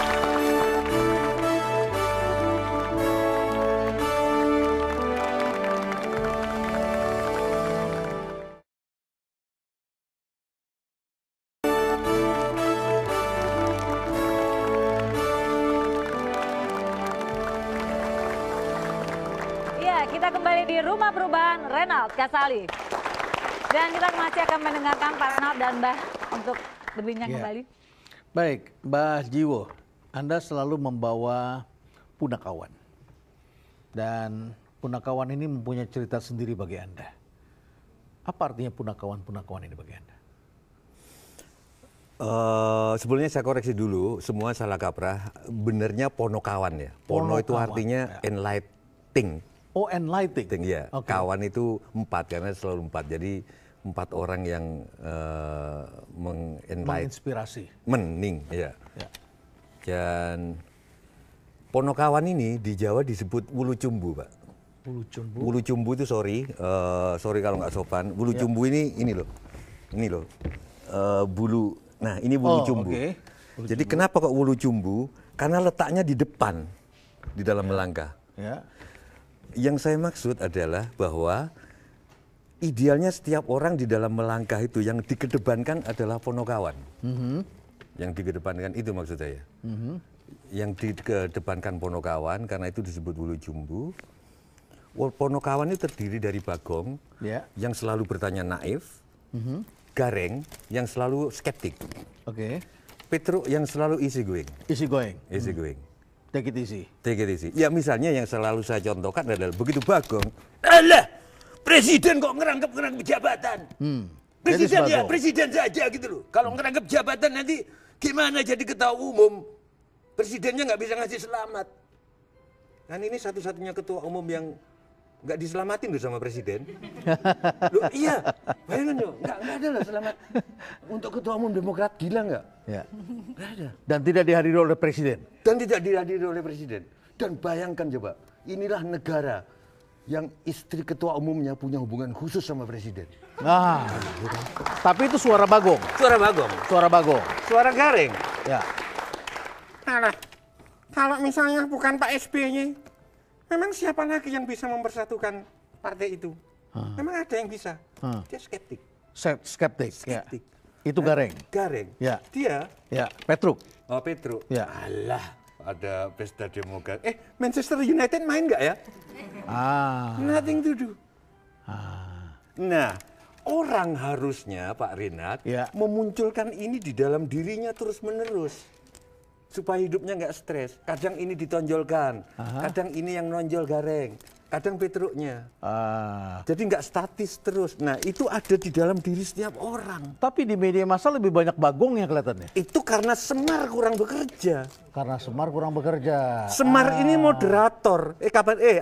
Kita kembali di Rumah Perubahan Renald Kasali. Dan kita masih akan mendengarkan Pak Renald dan Mbah untuk berbincang kembali. Baik, Mbah Jiwo, Anda selalu membawa punakawan. Dan punakawan ini mempunyai cerita sendiri bagi Anda. Apa artinya punakawan-punakawan ini bagi Anda? Sebelumnya saya koreksi dulu, semua salah kaprah. Benernya ponokawan ya. Pono itu artinya enlighting. Oh, enlighting. Ya. Okay. Kawan itu 4 karena selalu 4. Jadi 4 orang yang menginspirasi. Ya. Dan ponokawan ini di Jawa disebut wulucumbu, Pak. Wulucumbu. Wulucumbu itu sorry kalau nggak sopan. Wulucumbu ini loh. Ini loh. Bulu. Nah, ini wulucumbu. Okay. Jadi kenapa kok wulucumbu? Karena letaknya di depan di dalam melangkah. Ya. Yang saya maksud adalah bahwa idealnya setiap orang di dalam melangkah itu yang dikedepankan adalah ponokawan. Yang dikedepankan itu maksud saya. Yang dikedepankan ponokawan karena itu disebut wulucumbu. Ponokawan itu terdiri dari Bagong yang selalu bertanya naif, Gareng yang selalu skeptik, Petruk yang selalu easy going. Take it easy. Take it easy. Ya misalnya yang selalu saya contohkan adalah begitu Bagong, alah presiden kok ngerangkep jabatan. Presiden ya presiden saja gitu loh. Kalau ngerangkep jabatan nanti gimana jadi ketua umum? Presidennya nggak bisa ngasih selamat. Kan ini satu-satunya ketua umum yang nggak diselamatin loh sama presiden. Loh, iya, bayangin loh, nggak ada lah selamat untuk ketua umum Demokrat, gila nggak? Ya. Nggak ada. Dan tidak dihadiri oleh presiden. Dan bayangkan coba, inilah negara yang istri ketua umumnya punya hubungan khusus sama presiden. Nah, tapi itu suara Bagong. Suara Gareng. Ya. Alah, kalau misalnya bukan Pak SBY, memang siapa lagi yang bisa mempersatukan partai itu? Memang ada yang bisa. Dia skeptik. Skeptik. Ya. Itu Gareng. Ya. Dia. Ya. Petruk. Oh, Petruk. Ya. Alah, ada pesta Demokrat. Manchester United main nggak ya? Nothing to do. Nah, orang harusnya Pak Renald memunculkan ini di dalam dirinya terus-menerus. Supaya hidupnya nggak stres. Kadang ini ditonjolkan, kadang ini yang nonjol Gareng, kadang Petruknya. Jadi nggak statis terus. Nah itu ada di dalam diri setiap orang. Tapi di media massa lebih banyak Bagongnya kelihatannya. Itu karena Semar kurang bekerja. Semar ini moderator.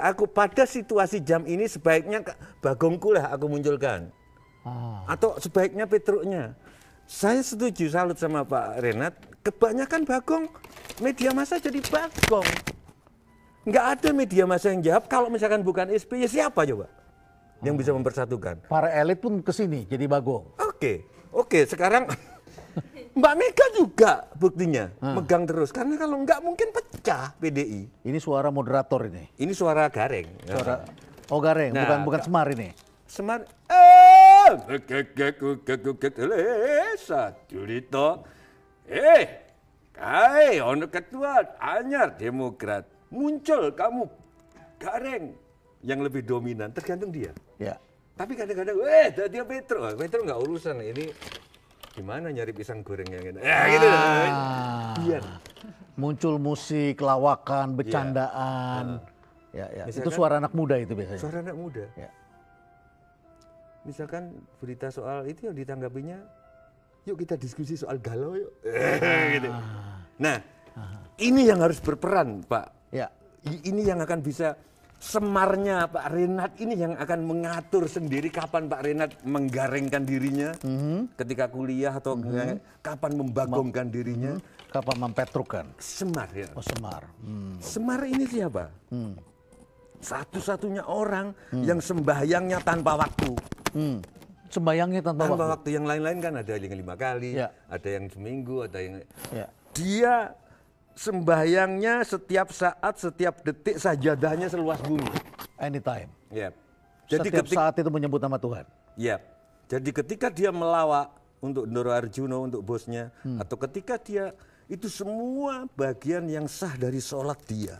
Aku pada situasi jam ini sebaiknya Bagongku lah aku munculkan. Atau sebaiknya Petruknya. Saya setuju, salut sama Pak Renald. Kebanyakan Bagong, media massa jadi Bagong. Nggak ada media massa yang jawab, kalau misalkan bukan SBY, siapa coba yang bisa mempersatukan? Para elit pun kesini jadi Bagong. Oke, sekarang Mbak Mega juga buktinya megang terus. Karena kalau nggak mungkin pecah PDI. Ini suara moderator ini? Ini suara Gareng. Gareng, nah, bukan Semar ini? Semar, ono ketua anyar Demokrat, muncul kamu Gareng yang lebih dominan, tergantung dia. Ya. Tapi kadang-kadang, dia Petruk nggak urusan ini gimana nyari pisang goreng yang enak. Gitu. Iya. Muncul musik, lawakan, bercandaan. Misalkan, itu suara anak muda itu biasanya. Suara anak muda. Ya. Misalkan berita soal itu yang ditanggapinya, yuk kita diskusi soal galau yuk. Gitu. Nah, ini yang harus berperan, Pak. Ya. Ini yang akan bisa Semarnya Pak Renald ini yang akan mengatur sendiri kapan Pak Renald menggarengkan dirinya ketika kuliah atau kapan membagongkan dirinya. Kapan mempetrukkan. Semar ya. Oh, Semar. Semar ini siapa? Satu-satunya orang yang sembahyangnya tanpa waktu. Sembayangnya tanpa waktu. Yang lain-lain kan ada yang 5 kali, ada yang seminggu, ada yang... Dia sembahyangnya setiap saat, setiap detik, sajadahnya seluas bumi. Anytime. Jadi setiap saat itu menyebut nama Tuhan. Jadi ketika dia melawak untuk Ndoro Arjuno, untuk bosnya, atau ketika dia, itu semua bagian yang sah dari sholat dia.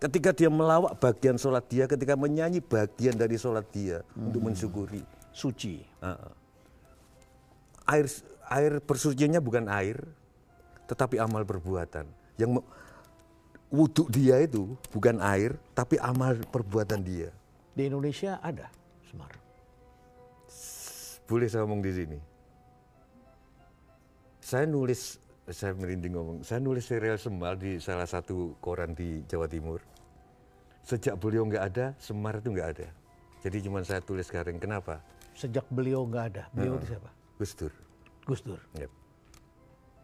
Ketika dia melawak bagian sholat dia, ketika menyanyi bagian dari sholat dia untuk mensyukuri. suci. Air persuciannya bukan air, tetapi amal perbuatan. Yang wudhu dia itu bukan air, tapi amal perbuatan dia. Di Indonesia ada Semar. Boleh saya ngomong di sini? Saya merinding ngomong, saya nulis serial Semar di salah satu koran di Jawa Timur. Sejak beliau nggak ada, Semar itu nggak ada. Jadi cuma saya tulis garing. Kenapa? Sejak beliau nggak ada. Beliau itu siapa? Gus Dur. Gus Dur. Yep.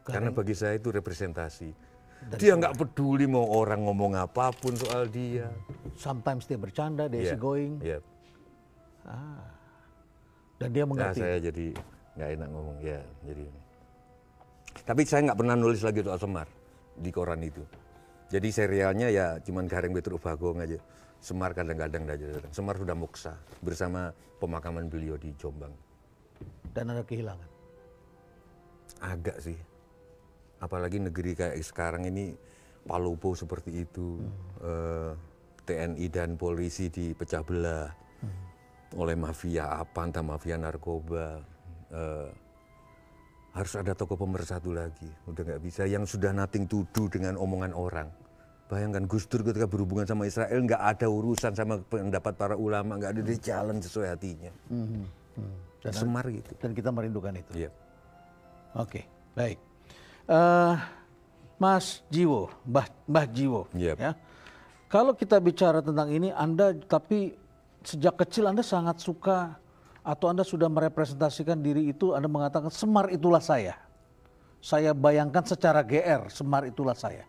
Karena bagi saya itu representasi. Dia nggak peduli mau orang ngomong apapun soal dia. Sometimes dia bercanda, dia easy going. Yep. Dan dia mengerti. Saya jadi nggak enak ngomong ya. Jadi. Tapi saya nggak pernah nulis lagi soal Semar di koran itu. Jadi serialnya ya cuman Gareng Petruk Bagong aja. Semar kadang-kadang datang. Semar sudah muksa bersama pemakaman beliau di Jombang. Dan ada kehilangan. Agak sih. Apalagi negeri kayak sekarang ini Palopo seperti itu. TNI dan polisi dipecah belah oleh mafia apa, entah mafia narkoba. Harus ada tokoh pemersatu lagi. Udah nggak bisa. Yang sudah nothing to do dengan omongan orang. Bayangkan Gus Dur ketika berhubungan sama Israel nggak ada urusan sama pendapat para ulama, nggak ada di jalan sesuai hatinya. Semar gitu. Dan kita merindukan itu. Iya. Oke, baik. Mas Jiwo, Mbah Jiwo, ya. Kalau kita bicara tentang ini, Anda tapi sejak kecil Anda sangat suka atau Anda sudah merepresentasikan diri itu, Anda mengatakan Semar itulah saya. Saya bayangkan secara GR, Semar itulah saya.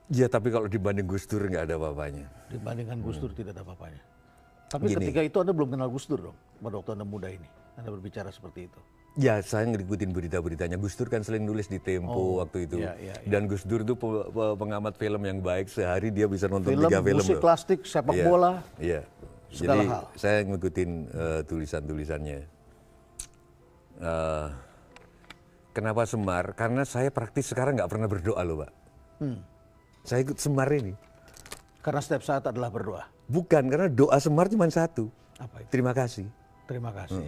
Ya, tapi kalau dibanding Gus Dur nggak ada apa-apanya. Dibandingkan Gus Dur tidak ada apa-apanya. Tapi ketika itu Anda belum kenal Gus Dur dong, pada waktu Anda muda ini. Anda berbicara seperti itu. Ya, saya ngikutin berita-beritanya. Gus Dur kan sering nulis di Tempo waktu itu. Iya. Dan Gus Dur itu pengamat film yang baik. Sehari dia bisa nonton 3 film. Musik klasik, sepak bola. Iya. Segala Jadi hal. saya ngikutin tulisan-tulisannya. Kenapa Semar? Karena saya praktis sekarang nggak pernah berdoa loh, Pak. Saya ikut Semar ini. Karena setiap saat adalah berdoa. Bukan, karena doa Semar cuma satu. Apa itu? Terima kasih. Terima kasih.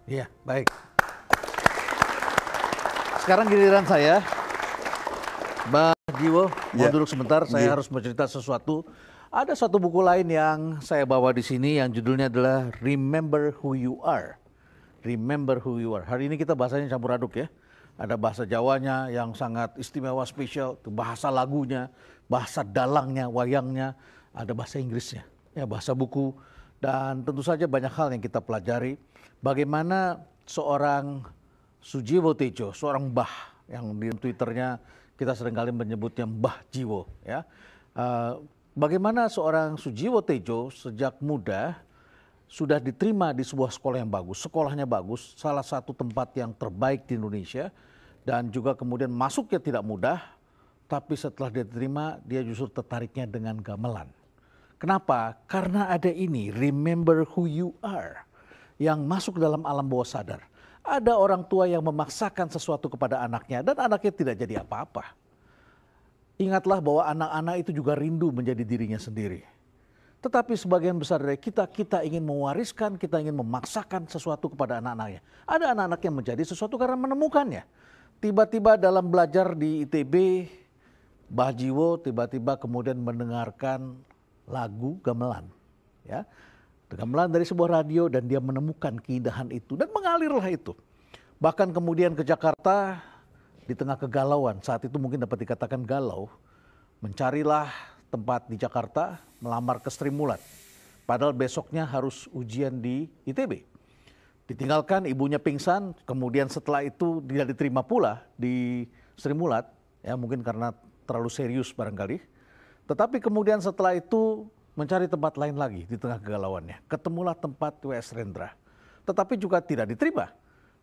Iya, baik. Sekarang giliran saya. Mbak Jiwo, mau duduk sebentar, saya harus bercerita sesuatu. Ada satu buku lain yang saya bawa di sini yang judulnya adalah Remember Who You Are. Remember Who You Are. Hari ini kita bahasanya campur aduk ya. Ada bahasa Jawanya yang sangat istimewa, spesial, bahasa lagunya, bahasa dalangnya, wayangnya, ada bahasa Inggrisnya, ya bahasa buku, dan tentu saja banyak hal yang kita pelajari. Bagaimana seorang Sujiwo Tejo, seorang mbah yang di Twitternya kita seringkali menyebutnya Mbah Jiwo, ya. Bagaimana seorang Sujiwo Tejo sejak muda sudah diterima di sebuah sekolah yang bagus, sekolahnya bagus, salah satu tempat yang terbaik di Indonesia, dan juga kemudian masuknya tidak mudah, tapi setelah dia diterima, dia justru tertariknya dengan gamelan. Kenapa? Karena ada ini, Remember Who You Are, yang masuk dalam alam bawah sadar. Ada orang tua yang memaksakan sesuatu kepada anaknya, dan anaknya tidak jadi apa-apa. Ingatlah bahwa anak-anak itu juga rindu menjadi dirinya sendiri. Tetapi sebagian besar dari kita ingin mewariskan, kita ingin memaksakan sesuatu kepada anak-anaknya. Ada anak-anak yang menjadi sesuatu karena menemukannya. Tiba-tiba dalam belajar di ITB, Mbah Jiwo tiba-tiba kemudian mendengarkan lagu gamelan. Ya. Gamelan dari sebuah radio dan dia menemukan keindahan itu dan mengalirlah itu. Bahkan kemudian ke Jakarta di tengah kegalauan, saat itu mungkin dapat dikatakan galau, mencarilah tempat di Jakarta, melamar ke Sri Mulat. Padahal besoknya harus ujian di ITB. Ditinggalkan, ibunya pingsan, kemudian setelah itu tidak diterima pula di Sri Mulat, ya mungkin karena terlalu serius barangkali. Tetapi kemudian setelah itu mencari tempat lain lagi di tengah kegalauannya. Ketemulah tempat W.S. Rendra. Tetapi juga tidak diterima.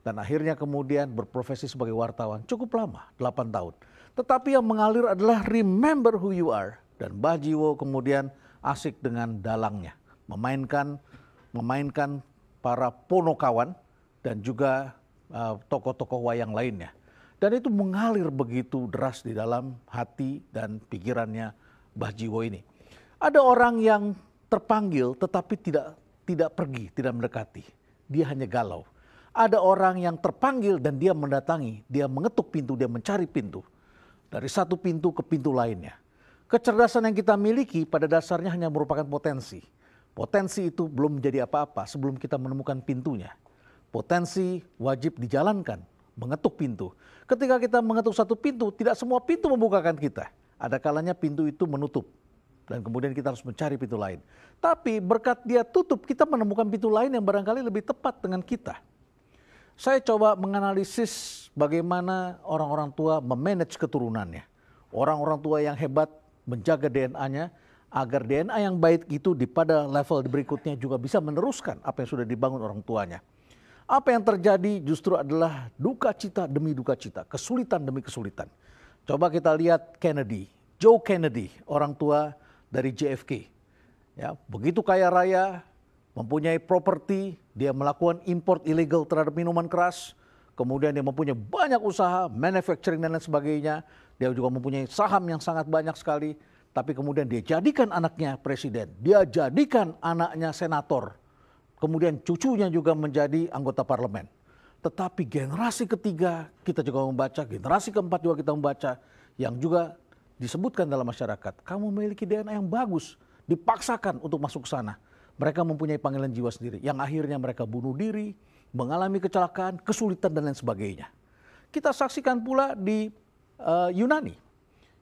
Dan akhirnya kemudian berprofesi sebagai wartawan cukup lama, 8 tahun. Tetapi yang mengalir adalah Remember Who You Are. Dan Mbah Jiwo kemudian asik dengan dalangnya. Memainkan para ponokawan dan juga tokoh-tokoh wayang lainnya. Dan itu mengalir begitu deras di dalam hati dan pikirannya Mbah Jiwo ini. Ada orang yang terpanggil tetapi tidak tidak pergi, tidak mendekati. Dia hanya galau. Ada orang yang terpanggil dan dia mendatangi, dia mengetuk pintu, dia mencari pintu. Dari satu pintu ke pintu lainnya. Kecerdasan yang kita miliki pada dasarnya hanya merupakan potensi. Potensi itu belum menjadi apa-apa sebelum kita menemukan pintunya. Potensi wajib dijalankan, mengetuk pintu. Ketika kita mengetuk satu pintu, tidak semua pintu membukakan kita. Ada kalanya pintu itu menutup. Dan kemudian kita harus mencari pintu lain. Tapi berkat dia tutup, kita menemukan pintu lain yang barangkali lebih tepat dengan kita. Saya coba menganalisis bagaimana orang-orang tua memanage keturunannya. Orang-orang tua yang hebat menjaga DNA-nya agar DNA yang baik itu pada level berikutnya juga bisa meneruskan apa yang sudah dibangun orang tuanya. Apa yang terjadi justru adalah duka cita demi duka cita, kesulitan demi kesulitan. Coba kita lihat Kennedy, Joe Kennedy, orang tua dari JFK. Ya, begitu kaya raya, mempunyai properti, dia melakukan import ilegal terhadap minuman keras, kemudian dia mempunyai banyak usaha, manufacturing dan lain sebagainya. Dia juga mempunyai saham yang sangat banyak sekali, tapi kemudian dia jadikan anaknya presiden, dia jadikan anaknya senator, kemudian cucunya juga menjadi anggota parlemen. Tetapi generasi ketiga kita juga membaca, generasi keempat juga kita membaca, yang juga disebutkan dalam masyarakat, kamu memiliki DNA yang bagus, dipaksakan untuk masuk ke sana. Mereka mempunyai panggilan jiwa sendiri, yang akhirnya mereka bunuh diri, mengalami kecelakaan, kesulitan dan lain sebagainya. Kita saksikan pula di Yunani.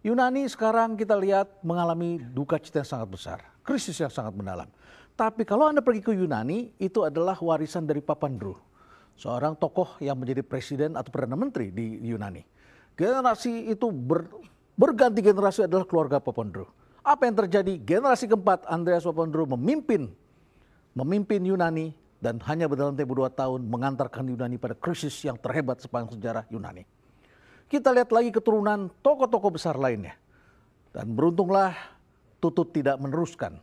Yunani sekarang kita lihat mengalami duka cita yang sangat besar, krisis yang sangat mendalam. Tapi kalau Anda pergi ke Yunani, itu adalah warisan dari Papandreou, seorang tokoh yang menjadi presiden atau perdana menteri di Yunani. Generasi itu berganti generasi adalah keluarga Papandreou. Apa yang terjadi? Generasi keempat Andreas Papandreou memimpin Yunani dan hanya dalam tempo 2 tahun mengantarkan Yunani pada krisis yang terhebat sepanjang sejarah Yunani. Kita lihat lagi keturunan tokoh-tokoh besar lainnya. Dan beruntunglah Tutut tidak meneruskan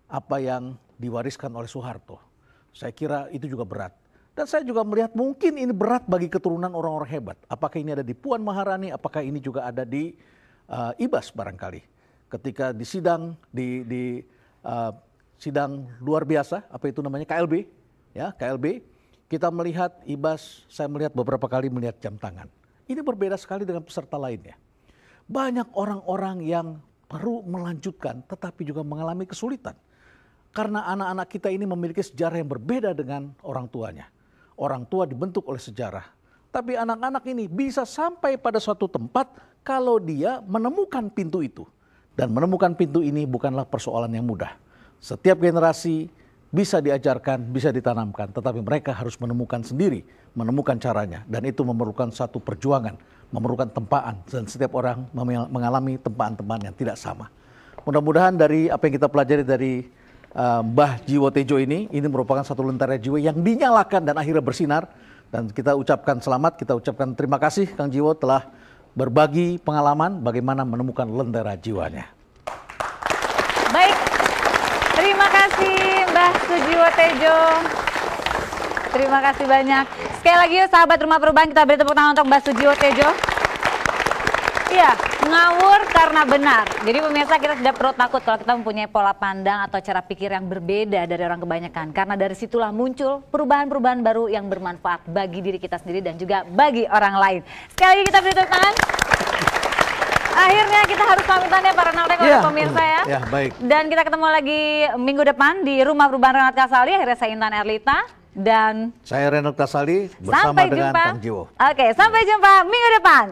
apa yang diwariskan oleh Soeharto. Saya kira itu juga berat. Dan saya juga melihat mungkin ini berat bagi keturunan orang-orang hebat. Apakah ini ada di Puan Maharani, apakah ini juga ada di Ibas barangkali. Ketika di sidang, sidang luar biasa, apa itu namanya, KLB, ya KLB, kita melihat Ibas, saya melihat beberapa kali melihat jam tangan. Ini berbeda sekali dengan peserta lainnya. Banyak orang-orang yang perlu melanjutkan tetapi juga mengalami kesulitan. Karena anak-anak kita ini memiliki sejarah yang berbeda dengan orang tuanya. Orang tua dibentuk oleh sejarah. Tapi anak-anak ini bisa sampai pada suatu tempat kalau dia menemukan pintu itu. Dan menemukan pintu ini bukanlah persoalan yang mudah. Setiap generasi bisa diajarkan, bisa ditanamkan, tetapi mereka harus menemukan sendiri, menemukan caranya. Dan itu memerlukan satu perjuangan, memerlukan tempaan. Dan setiap orang mengalami tempaan-tempaan yang tidak sama. Mudah-mudahan dari apa yang kita pelajari dari Mbah Jiwo Tejo ini merupakan satu lentera jiwa yang dinyalakan dan akhirnya bersinar. Dan kita ucapkan selamat, kita ucapkan terima kasih Kang Jiwo telah berbagi pengalaman bagaimana menemukan lentera jiwanya. Baik, terima kasih Mbah Sujiwo Tejo. Terima kasih banyak. Sekali lagi yuk sahabat Rumah Perubahan, kita beri tepuk tangan untuk Mbah Sujiwo Tejo. Iya, ngawur karena benar. Jadi pemirsa, kita tidak perlu takut kalau kita mempunyai pola pandang atau cara pikir yang berbeda dari orang kebanyakan. Karena dari situlah muncul perubahan-perubahan baru yang bermanfaat bagi diri kita sendiri dan juga bagi orang lain. Sekali lagi kita beri tepuk tangan. Akhirnya kita harus pamitan ya para Renald oleh pemirsa ya. Ya, baik. Dan kita ketemu lagi minggu depan di Rumah Perubahan Renald Kasali. Akhirnya saya Intan Erlita dan saya Renald Kasali bersama dengan Kang Jiwo. Oke, sampai jumpa minggu depan.